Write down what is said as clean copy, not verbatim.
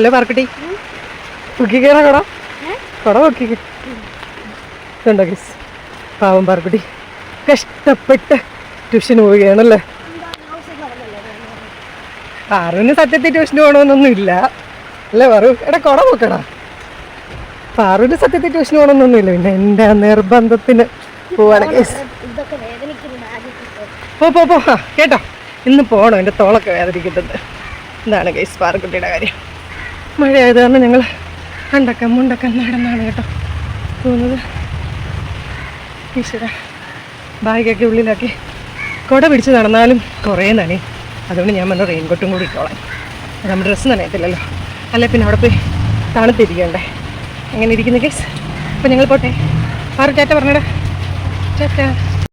Hello Parukutty, പൊക്കിക്കണ കുട പൊക്കിക്ക്. ഇതുണ്ടോ guys, പാവം പാർക്കുട്ടി കഷ്ടപ്പെട്ട് ട്യൂഷന് പോവുകയാണല്ലേ. പാറുവിന് സത്യത്തിൽ ട്യൂഷന് പോകണമെന്നൊന്നും ഇല്ല അല്ലേ പാറു? എടാ കുട പൊക്കടാ. പാറുവിന് സത്യത്തിൽ ട്യൂഷന് പോകണമെന്നൊന്നും ഇല്ല, പിന്നെ എൻ്റെ നിർബന്ധത്തിന് പോവാണ് ഗൈസ്. പോ കേട്ടോ, ഇന്ന് പോകണം, എൻ്റെ തോളൊക്കെ വേദനിക്കുന്നത്. എന്താണ് ഗൈസ് പാർക്കുട്ടിയുടെ കാര്യം. മഴയായത് കാരണം ഞങ്ങൾ മുണ്ടക്ക നടന്നാണ് കേട്ടോ പോകുന്നത്. ഈശ്വര, ബാഗൊക്കെ ഉള്ളിലാക്കി കുട പിടിച്ച് നടന്നാലും കുറേ നനേ. അതുകൊണ്ട് ഞാൻ പറഞ്ഞ റെയിൻകോട്ടും കൂടി ഇട്ടോളാം, നമ്മുടെ ഡ്രസ്സ് നനയത്തില്ലല്ലോ, അല്ലെ പിന്നെ അവിടെ പോയി തണുത്തിരിക്കണ്ടേ. അങ്ങനെ ഇരിക്കുന്ന കേസ്. അപ്പോൾ ഞങ്ങൾ പോട്ടെ. പാറു ടാറ്റ പറഞ്ഞടാ. ടാറ്റ.